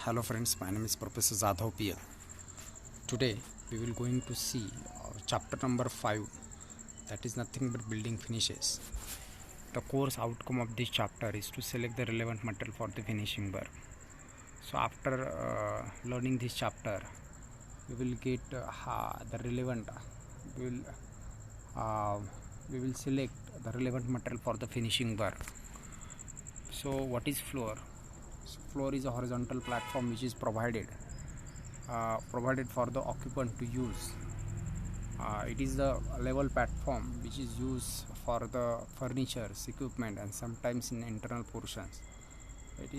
Hello friends, my name is Professor Zadhav Pia. Today we will going to see chapter number 5, that is nothing but building finishes. The course outcome of this chapter is to select the relevant material for the finishing work. So after learning this chapter we will get the relevant we will select the relevant material for the finishing work. So what is floor? Floor is a horizontal platform which is provided for the occupant to use. It is the level platform which is used for the furniture, equipment, and sometimes in internal portions. It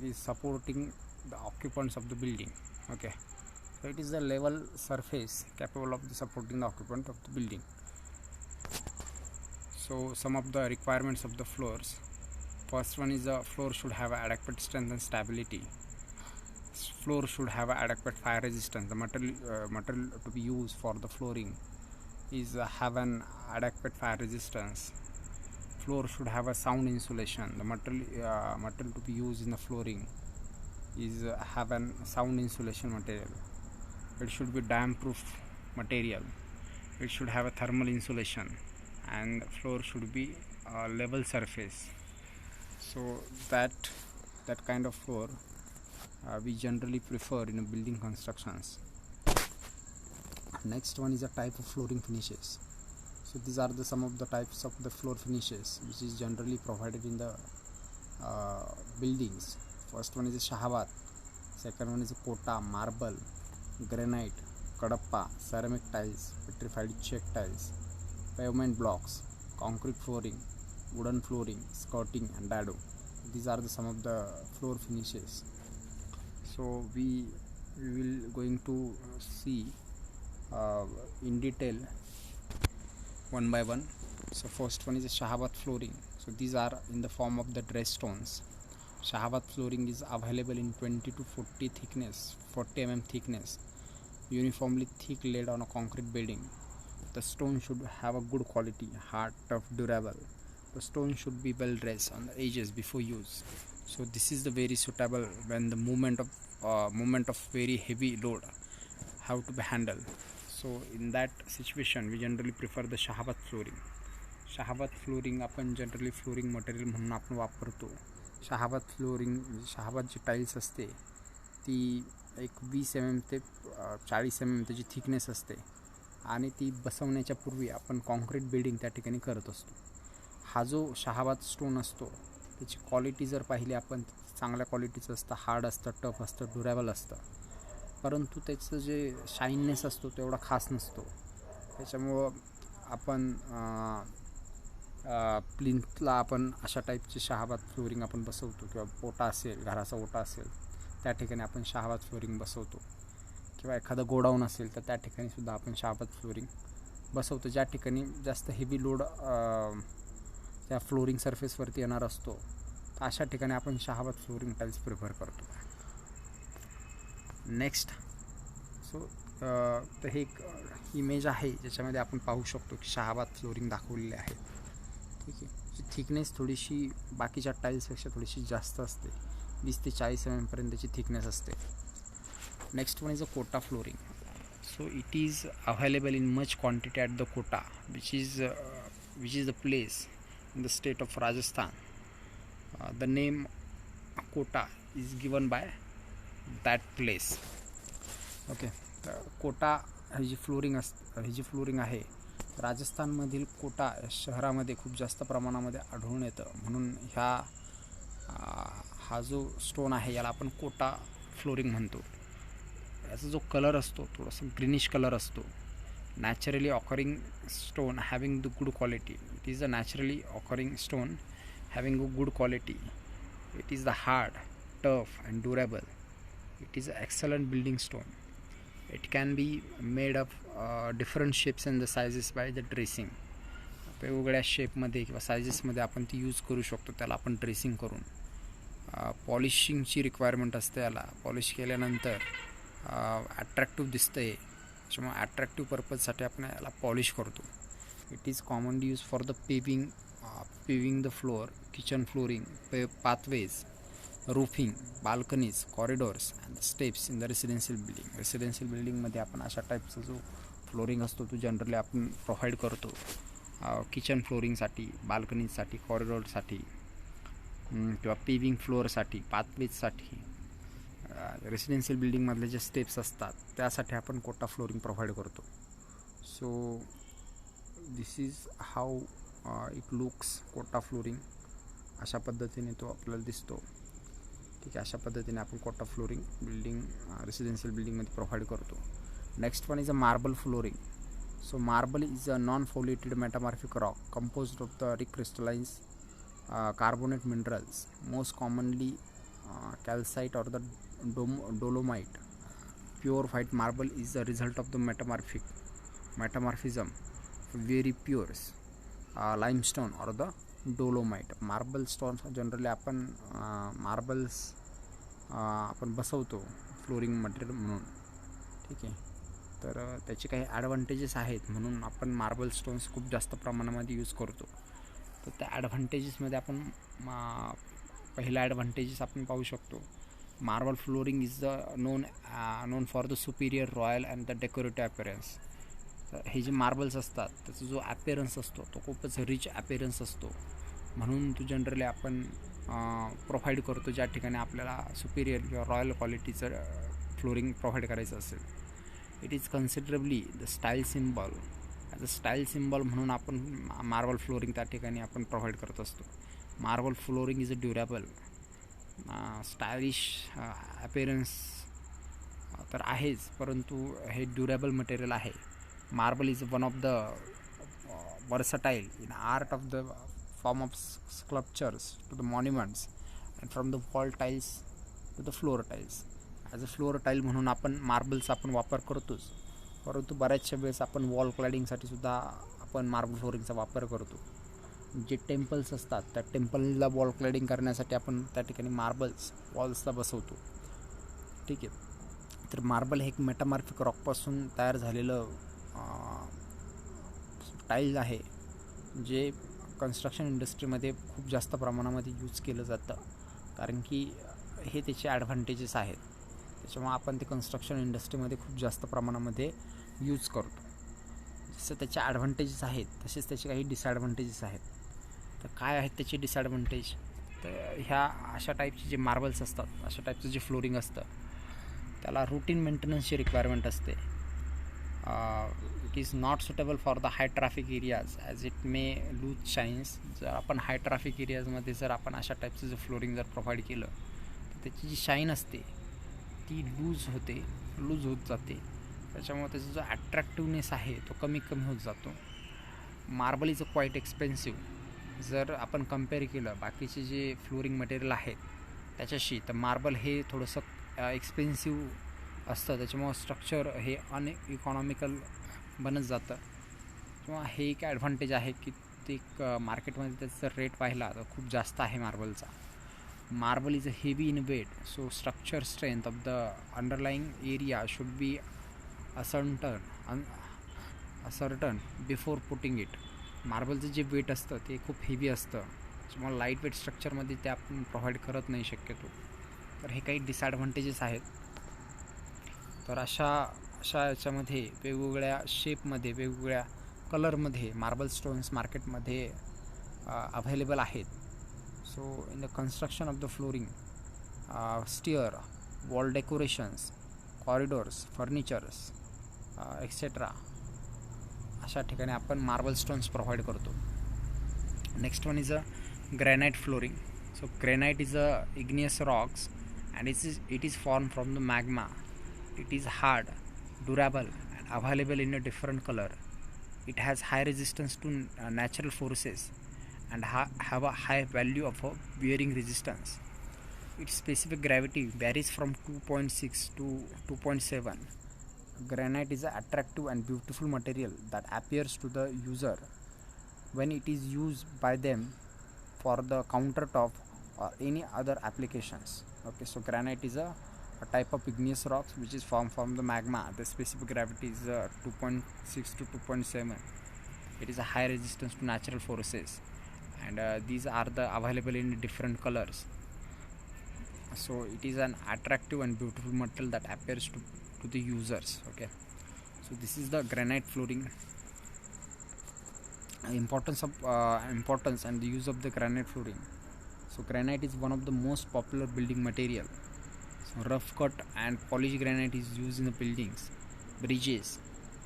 is supporting the occupants of the building. Okay, so it is the level surface capable of supporting the occupant of the building. So some of the requirements of the floors. First one is the floor should have adequate strength and stability. Floor should have adequate fire resistance. The material to be used for the flooring is have an adequate fire resistance. Floor should have a sound insulation. The material to be used in the flooring is have an sound insulation material. It should be damp proof material. It should have a thermal insulation, and floor should be a level surface. So that kind of floor we generally prefer in building constructions. Next one is a type of flooring finishes. So these are some of the types of the floor finishes which is generally provided in the buildings. First one is a shahabat, second one is a kota, marble, granite, kadappa, ceramic tiles, petrified check tiles, pavement blocks, concrete flooring, wooden flooring, skirting, and dado. These are some of the floor finishes. So we will going to see in detail one by one. So first one is a shahabat flooring. So these are in the form of the dress stones. Shahabat flooring is available in 20 to 40 thickness, 40 mm thickness, uniformly thick laid on a concrete bedding. The stone should have a good quality, hard, tough, durable. The stone should be well dressed on the edges before use. So this is the very suitable when the movement of very heavy load have to be handled. So in that situation we generally prefer the shahabat flooring. Shahabat flooring आपण generally flooring material म्हणून आपण वापरतो. शाहाबात flooring, शाहाबात जी tiles असते ती एक 20 mm ते 40 mm त्याची thickness असते आणि ती बसवण्याच्या पूर्वी आपण कॉन्क्रीट बिल्डिंग त्या ठिकाणी करत असतो. हा जो शाहाबात स्टोन असतो त्याची क्वालिटी जर पाहिली आपण, चांगल्या क्वालिटीचं असतं, हार्ड असतं, टफ असतं, ड्युरेबल असतं, परंतु त्याचं जे शाईननेस असतो तो एवढा खास नसतो. त्याच्यामुळं आपण प्लिंथला आपण अशा टाईपचे शाहाबात फ्लोरिंग आपण बसवतो, किंवा ओटा असेल, घराचा ओटा असेल त्या ठिकाणी आपण शाहाबात फ्लोरिंग बसवतो, किंवा एखादं गोडाऊन असेल तर त्या ठिकाणी सुद्धा आपण शाहाबात फ्लोरिंग बसवतो. ज्या ठिकाणी जास्त हेवी लोड त्या फ्लोरिंग सरफेसवरती येणार असतो तर अशा ठिकाणी आपण शाहाबात फ्लोरिंग टाईल्स प्रिफर करतो. नेक्स्ट, सो तर हे एक इमेज आहे ज्याच्यामध्ये आपण पाहू शकतो की शाहाबात फ्लोरिंग दाखवलेले आहे. ठीक आहे, जी थिकनेस थोडीशी बाकीच्या टाईल्सपेक्षा थोडीशी जास्त असते, 20 ते 40 mm पर्यंत त्याची थिकनेस असते. Next one is a Kota flooring. So it is available in much quantity at the Kota, which is the place in the state of Rajasthan. The name Kota is given by that place. Okay, Kota ही जी flooring आहे राजस्थानमधील कोटा शहरामध्ये खूप जास्त प्रमाणामध्ये आढळून येतं. म्हणून हा जो स्टोन आहे याला आपण कोटा फ्लोरिंग म्हणतो. याचा जो कलर असतो थोडासा ग्रीनिश कलर असतो. Naturally occurring stone having the good quality. It is a naturally occurring stone having a good quality. It is the hard, tough and durable. It is a excellent building stone. It can be made of different shapes and the sizes by the dressing. वेगवेगळ्या शेपमध्ये किंवा सायझेसमध्ये आपण ती use करू शकतो. त्याला आपण dressing करून पॉलिशिंगची रिक्वायरमेंट असते. याला पॉलिश केल्यानंतर अट्रॅक्टिव्ह दिसतं आहे, त्याच्यामुळे अट्रॅक्टिव्ह पर्पजसाठी आपण याला पॉलिश करतो. It is commonly use for the paving the floor, kitchen flooring, pathways, roofing, balconies, corridors and steps in the residential building. Residential बिल्डिंगमध्ये आपण अशा टाईपचा जो फ्लोरिंग असतो तो जनरली आपण प्रोव्हाइड करतो किचन फ्लोरिंगसाठी, बाल्कनीजसाठी, कॉरिडॉरसाठी किंवा पेविंग फ्लोअरसाठी, पाथवेजसाठी. रेसिडेन्शियल बिल्डिंगमधले जे स्टेप्स असतात त्यासाठी आपण कोटा फ्लोरिंग प्रोव्हाइड करतो. So this is how it looks Kota flooring. अशा पद्धतीने तो आपल्याला दिसतो. ठीक आहे, अशा पद्धतीने आपण कोटा फ्लोरिंग बिल्डिंग रेसिडेन्शियल बिल्डिंगमध्ये प्रोव्हाइड करतो. Next one is a marble flooring. So marble is a non foliated metamorphic rock composed of the recrystallized carbonate minerals, most commonly calcite or the dolomite. Pure white marble is the result of the metamorphism of very pure limestone or the dolomite. Marble stones generally आपण marbles आपण बसवतो flooring material म्हणून. ठीक आहे, तर त्याचे काही advantages आहेत म्हणून आपण मार्बल स्टोन्स खूप जास्त प्रमाणामध्ये यूज करतो. तर त्या ॲडव्हान्टेजेसमध्ये आपण पहिला ॲडव्हान्टेजेस आपण पाहू शकतो. Marble flooring is the non for the Superior royal and the decorative appearance. हे जे मार्बल्स असतात त्याचा जो ॲपिअरन्स असतो तो खूपच रिच ॲपिअरन्स असतो म्हणून तो जनरली आपण प्रोव्हाइड करतो ज्या ठिकाणी आपल्याला सुपिरियर किंवा रॉयल क्वालिटीचं फ्लोरिंग प्रोव्हाइड करायचं असेल. It is considerably the style symbol. As a style symbol म्हणून आपण मार्बल फ्लोरिंग त्या ठिकाणी आपण प्रोव्हाइड करत असतो. Marble flooring is a durable stylish appearance तर आहेच, परंतु हे ड्युरेबल मटेरियल आहे. Marble is one of the versatile in art of the form of sculptures to the monuments and from the wall tiles to the floor tiles. As a floor tile म्हणून आपण मार्बलचा आपण वापर करतोच, परंतु बऱ्याचशा वेळेस आपण वॉल क्लॅडिंगसाठी सुद्धा आपण मार्बल फ्लोरिंगचा वापर करतो. जे टेम्पल्स असतात त्या टेम्पलला वॉल क्लॅडिंग करण्यासाठी आपण त्या ठिकाणी मार्बल्स वॉल्सला बसवतो. ठीक आहे, तर मार्बल हे एक मेटामॉर्फिक रॉकपासून तयार झालेलं टाईल्स आहे जे कन्स्ट्रक्शन इंडस्ट्रीमध्ये खूप जास्त प्रमाणामध्ये यूज केलं जातं, कारण की हे त्याचे ॲडव्हान्टेजेस आहेत. त्याच्यामुळे आपण ते कन्स्ट्रक्शन इंडस्ट्रीमध्ये खूप जास्त प्रमाणामध्ये यूज करतो. जसं त्याचे ॲडव्हान्टेजेस आहेत तसेच त्याचे काही डिसॲडव्हान्टेजेस आहेत. तर काय आहेत त्याचे डिसॲडव्हान्टेज? तर ह्या अशा टाईपचे जे मार्बल्स असतात, अशा टाईपचं जे फ्लोरिंग असतं त्याला रुटीन मेंटेनन्सची रिक्वायरमेंट असते. It is not suitable for the high traffic areas as it may lose shines. जर आपण हाय ट्रॅफिक एरियाजमध्ये जर आपण अशा टाईपचं जर फ्लोरिंग जर प्रोव्हाइड केलं तर त्याची जी शाईन असते ती लूज होत जाते. त्याच्यामुळे त्याचा जो ॲट्रॅक्टिव्हनेस आहे तो कमी होत जातो. Marble is a quiet expensive. जर आपण कम्पेअर केलं बाकीचे जे फ्लोरिंग मटेरियल आहेत त्याच्याशी, तर मार्बल हे थोडंसं एक्सपेन्सिव्ह असतं. त्याच्यामुळं स्ट्रक्चर हे अनइकॉनॉमिकल बनत जातं. किंवा हे एक ॲडव्हान्टेज आहे की ते मार्केटमध्ये त्याचा रेट पाहिला तर खूप जास्त आहे मार्बलचा. Marble is a heavy in weight, so structure strength of the underlying area should be ascertain before putting it. मार्बलचं जे वेट असतं ते खूप हेवी असतं, त्याच्यामुळे लाईट वेट स्ट्रक्चरमध्ये ते आपण प्रोव्हाइड करत नाही शक्यतो. तर हे काही डिसॲडव्हान्टेजेस आहेत. तर अशा याच्यामध्ये वेगवेगळ्या शेपमध्ये वेगवेगळ्या कलरमध्ये मार्बल स्टोन्स मार्केटमध्ये अव्हेलेबल आहेत. So in the construction of the flooring, stir, wall decorations, corridors, furnitures etcetera अशा ठिकाणी आपण मार्बल स्टोन्स प्रोव्हाइड करतो. Next one is a granite flooring. So granite is a igneous Roxx and it is formed from the magma. It is hard, durable and available in a different color. It has high resistance to natural forces and have a high value of bearing resistance. Its specific gravity varies from 2.6 to 2.7. Granite is an attractive and beautiful material that appears to the user when it is used by them for the countertop or any other applications. Okay, so granite is a type of igneous rocks which is formed from the magma. The specific gravity is 2.6 to 2.7. It is a high resistance to natural forces and these are the available in different colors. so it is an attractive and beautiful material that appears to the users. Okay, so this is the granite flooring. Importance and the use of the granite flooring. So granite is one of the most popular building material. So rough cut and polished granite is used in the buildings, bridges,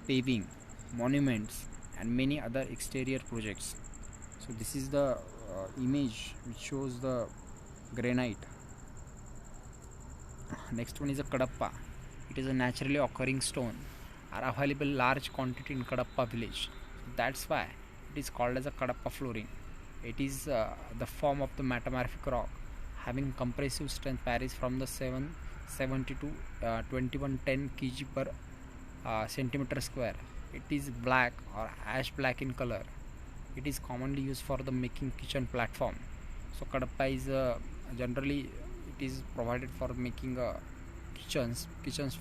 paving, monuments, and many other exterior projects. So this is the image which shows the granite. Next one is a kadappa. It is a naturally occurring stone, are available large quantity in Kadappa village. That's why it is called as a Kadappa flooring. It is the form of the metamorphic rock having compressive strength varies from the 770 to 2110 kg per centimeter square. It is black or ash black in color. It is commonly used for the making kitchen platform. So Kadappa is generally it is provided for making kitchens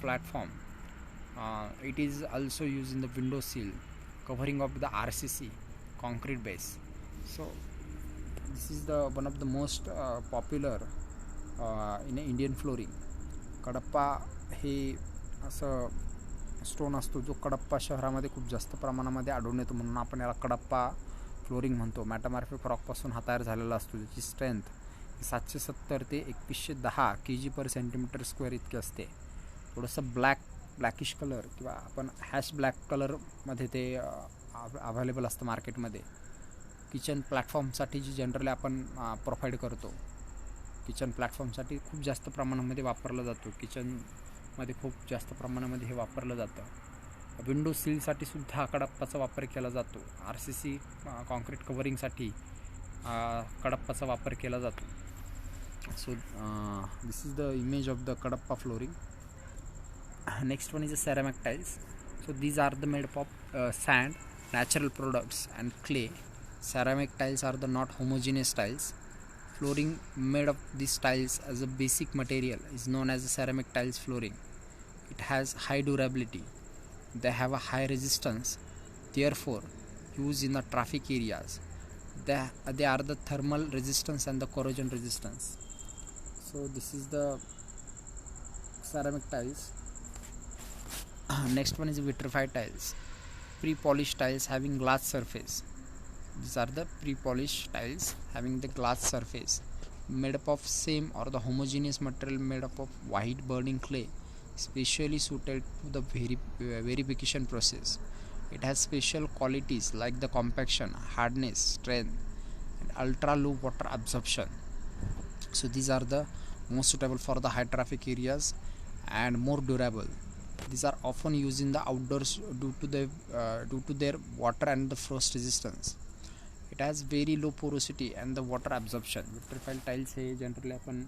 platform. It is also used in the window sill covering of the RCC concrete base. So this is the one of the most popular in Indian flooring. Kadapa हे असं stone असतो जो कडप्पा शहरामध्ये खूप जास्त प्रमाणामध्ये आढळून येतो, म्हणून आपण याला कडप्पा फ्लोरिंग म्हणतो. मॅटामॉर्फिक रॉकपासून हा तयार झालेला असतो, ज्याची स्ट्रेंथ 770 ते 2110 kg पर सेंटीमीटर स्क्वेअर इतके असते. थोडंसं ब्लॅकिश कलर किंवा आपण हॅश ब्लॅक कलरमध्ये ते अवेलेबल असतं मार्केटमध्ये. किचन प्लॅटफॉर्मसाठी जी जनरली आपण प्रोव्हाइड करतो, किचन प्लॅटफॉर्मसाठी खूप जास्त प्रमाणामध्ये वापरला जातो. किचनमध्ये खूप जास्त प्रमाणामध्ये हे वापरलं जातं. विंडो सीलसाठी सुद्धा कडप्पाचा वापर केला जातो. RCC कॉन्क्रीट कव्हरिंगसाठी कडप्पाचा वापर केला जातो. So this is the image of the Kadapa flooring. Next one is the ceramic tiles. So these are the made up of sand, natural products and clay. Ceramic tiles are the not homogeneous tiles. Flooring made of these tiles as a basic material is known as the ceramic tiles flooring. It has high durability. They have a high resistance, therefore used in the traffic areas. They are the thermal resistance and the corrosion resistance. So this is the ceramic tiles. Next one is vitrified tiles. Pre-polished tiles having glass surface. These are the pre-polished tiles having the glass surface, made up of same or the homogeneous material made up of white burning clay, specially suited to the verification process. It has special qualities like the compaction, hardness, strength and ultra low water absorption. So these are the most suitable for the high traffic areas and more durable. These are often used in the outdoors due to their water and the frost resistance. It has very low porosity and the water absorption. Vitrified tiles हे generally आपण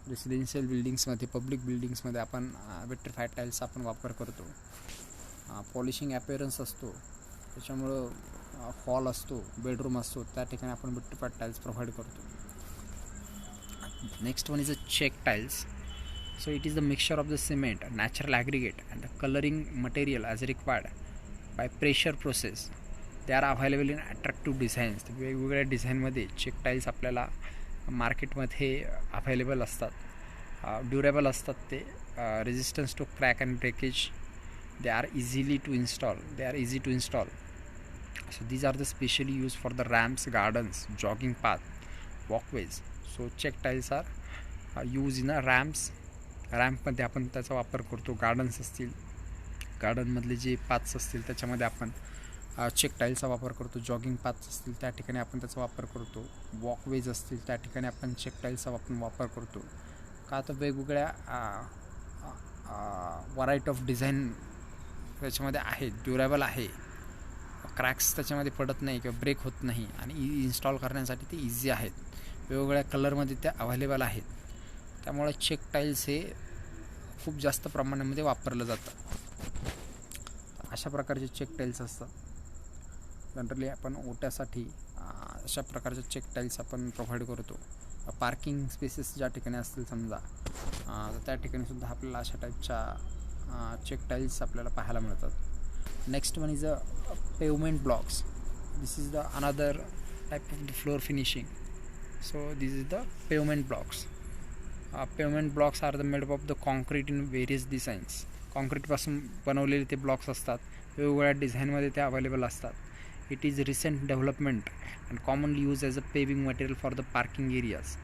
residential बिल्डिंग्समध्ये, public बिल्डिंग्समध्ये आपण vitrified tiles आपण वापर करतो. Polishing ॲपिअरन्स असतो, त्याच्यामुळं hall असतो, bedroom असतो, त्या ठिकाणी आपण विट्रिफाईड टाईल्स प्रोव्हाइड करतो. Next one is a check tiles. So it is the mixture of the cement, natural aggregate and the coloring material as required by pressure process. They are available in attractive designs. वेगवेगळ्या डिझाईनमध्ये check tiles आपल्याला मार्केटमध्ये available असतात. Durable असतात ते, resistance to crack and breakage. They are easy to install. So these are the specially used for the ramps, gardens, jogging path, walkways. So check tiles are used in the रॅम्पमध्ये आपण त्याचा वापर करतो. Gardens असतील, गार्डनमधले जे paths असतील त्याच्यामध्ये आपण check टाईल्सचा वापर करतो. जॉगिंग पाथ्स असतील त्या ठिकाणी आपण त्याचा वापर करतो. वॉकवेज असतील त्या ठिकाणी आपण चेक टाईल्सचा वापर करतो. का तर वेगवेगळ्या व्हरायटी ऑफ डिझाईन त्याच्यामध्ये आहेत, ड्युरेबल आहे, क्रॅक्स त्याच्यामध्ये पडत नाही किंवा ब्रेक होत नाही आणि इन्स्टॉल करण्यासाठी ते इझी आहेत. वेगवेगळ्या कलरमध्ये त्या अवेलेबल आहेत. त्यामुळे चेक टाईल्स हे खूप जास्त प्रमाणामध्ये वापरलं जातं. अशा प्रकारचे चेक टाईल्स असतात. जनरली आपण ओट्यासाठी अशा प्रकारचे चेक टाईल्स आपण प्रोव्हाइड करतो. पार्किंग स्पेसेस ज्या ठिकाणी असतील समजा, तर त्या ठिकाणी सुद्धा आपल्याला अशा टाईपच्या चेक टाईल्स आपल्याला पाहायला मिळतात. Next one is a pavement blocks. This is the another type of the floor finishing. So this is the pavement blocks. Pavement blocks are the made of the concrete in various designs. कॉन्क्रीटपासून बनवलेले ते blocks असतात, वेगवेगळ्या डिझाईनमध्ये ते available असतात. It is recent development and commonly use as a paving material for the parking areas.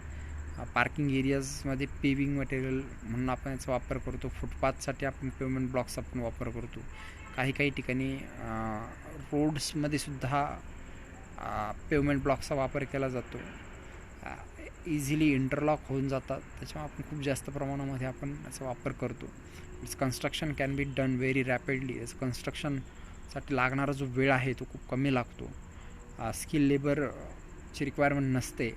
Parking एरियाजमध्ये paving material म्हणून आपण याचा वापर करतो. फुटपाथसाठी आपण पेवमेंट ब्लॉक्स आपण वापर करतो. काही ठिकाणी रोड्समध्ये सुद्धा पेवमेंट ब्लॉक्सचा वापर केला जातो. इझिली इंटरलॉक होऊन जातात, त्याच्यामुळे आपण खूप जास्त प्रमाणामध्ये आपण याचा वापर करतो. It's construction can be done very rapidly. याचं कन्स्ट्रक्शनसाठी लागणारा जो वेळ आहे तो खूप कमी लागतो. स्किल लेबरची रिक्वायरमेंट नसते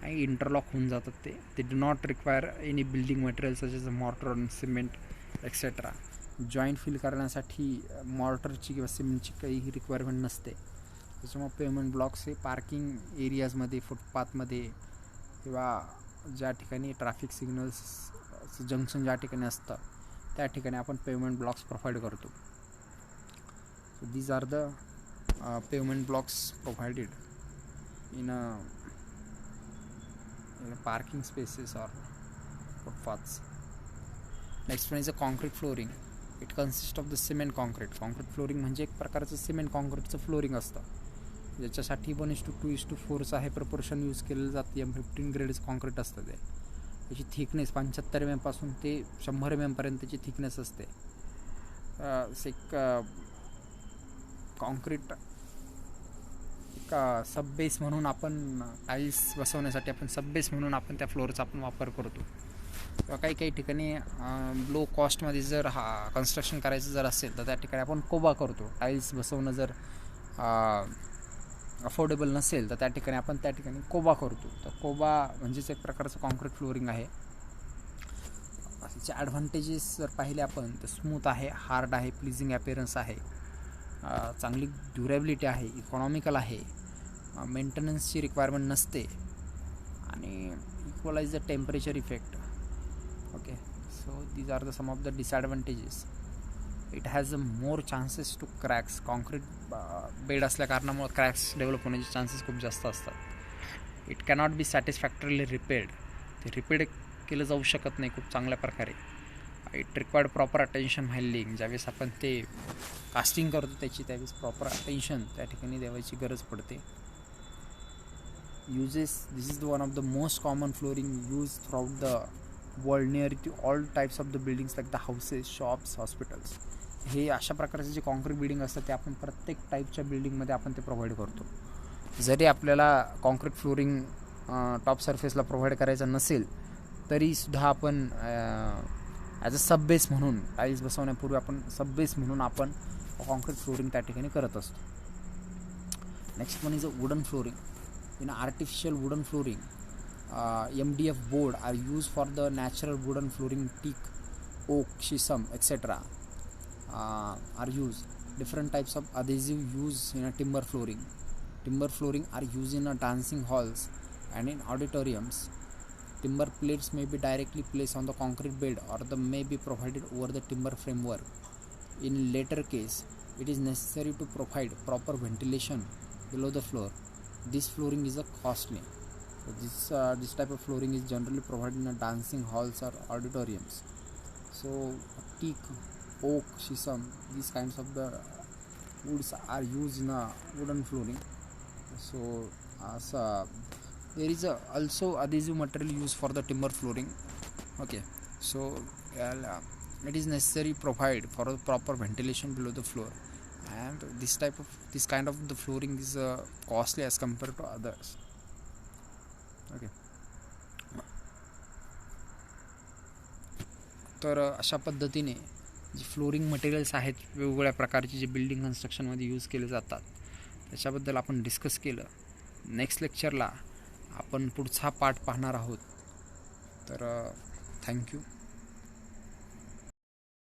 आणि इंटरलॉक होऊन जातात. ते do not require any building material such as mortar आणि सिमेंट एक्सेट्रा. जॉईंट फिल करण्यासाठी मॉर्टरची किंवा सिमेंटची काहीही रिक्वायरमेंट नसते. त्याच्यामुळे पेवमेंट ब्लॉक्स हे पार्किंग एरियाजमध्ये, फुटपाथमध्ये किंवा ज्या ठिकाणी ट्रॅफिक सिग्नल्स जंक्शन ज्या ठिकाणी असतं त्या ठिकाणी आपण पेवमेंट ब्लॉक्स प्रोव्हाइड करतो. So these are the pavement blocks provided in parking spaces or footpaths. Next one is a concrete flooring. It consist of the cement concrete. Concrete flooring म्हणजे एक प्रकारचं सिमेंट कॉन्क्रीटचं फ्लोरिंग असतं, ज्याच्यासाठी 1:2:4 हे proportion use केलेलं जातं. M15 ग्रेडचं concrete असतं ते. त्याची थिकनेस 75 mm पासून ते 100 mm पर्यंत त्याची थिकनेस असते. एक कॉन्क्रीट एक सब बेस म्हणून आपण टाईल्स बसवण्यासाठी आपण सब बेस म्हणून आपण त्या फ्लोअरचा आपण वापर करतो. किंवा काही ठिकाणी लो कॉस्टमध्ये जर कन्स्ट्रक्शन करायचं जर असेल तर त्या ठिकाणी आपण कोबा करतो. टाईल्स बसवणं जर अफोर्डेबल नसेल तर त्या ठिकाणी कोबा करतो. तर कोबा म्हणजेच एक प्रकारचं कॉन्क्रीट फ्लोरिंग आहे. त्याचे ॲडव्हान्टेजेस जर पाहिले आपण तर स्मूथ आहे, हार्ड आहे, प्लीजिंग ॲपिअरन्स आहे, चांगली ड्युरेबिलिटी आहे, इकॉनॉमिकल आहे, मेंटेनन्सची रिक्वायरमेंट नसते आणि equalize the temperature effect. Okay, so these are the some of the disadvantages. It has more chances to cracks. Concrete bed असल्या कारणामुळे क्रॅक्स डेव्हलप होण्याचे चान्सेस खूप जास्त असतात. It cannot be satisfactorily repaired. ते रिपेअर्ड केलं जाऊ शकत नाही खूप चांगल्या प्रकारे. It required proper attention while. ज्यावेळेस आपण ते कास्टिंग करतो त्यावेळेस प्रॉपर अटेन्शन त्या ठिकाणी द्यायची गरज पडते. uses, this is the one of the most common flooring used throughout the world near to all types of the buildings like the houses, shops, hospitals. हे अशा प्रकारचे जे कॉन्क्रीट बिल्डिंग असतात ते आपण प्रत्येक टाईपच्या बिल्डिंगमध्ये आपण ते प्रोव्हाइड करतो. जरी आपल्याला कॉन्क्रीट फ्लोरिंग टॉप सरफेसला प्रोव्हाइड करायचं नसेल तरीसुद्धा आपण ॲज अ सब बेस म्हणून टाईल्स बसवण्यापूर्वी आपण सब बेस म्हणून आपण कॉन्क्रीट फ्लोरिंग त्या ठिकाणी करत असतो. Next one is a wooden flooring. In artificial wooden flooring, MDF board are used for the natural wooden flooring. Teak, oak, shisham, etc. Are used. Different types of adhesive used in a timber flooring. Timber flooring are used in a dancing halls and in auditoriums. Timber plates may be directly placed on the concrete bed or the may be provided over the timber framework. In later case, it is necessary to provide proper ventilation below the floor. This flooring is a costly. So this type of flooring is generally provided in a dancing halls or auditoriums. So teak, oak, shisham, these kinds of the woods are used in a wooden flooring. So there is also adhesive material used for the timber flooring. Okay, so it is necessary provide for a proper ventilation below the floor. And this kind of the flooring is costly as compared to others. Okay, तर अशा पद्धतीने जी flooring materials आहेत वेगवेगळ्या प्रकारचे जे building कन्स्ट्रक्शनमध्ये use केले जातात त्याच्याबद्दल आपण डिस्कस केलं. नेक्स्ट लेक्चरला आपण पुढचा पार्ट पाहणार आहोत. तर थँक्यू.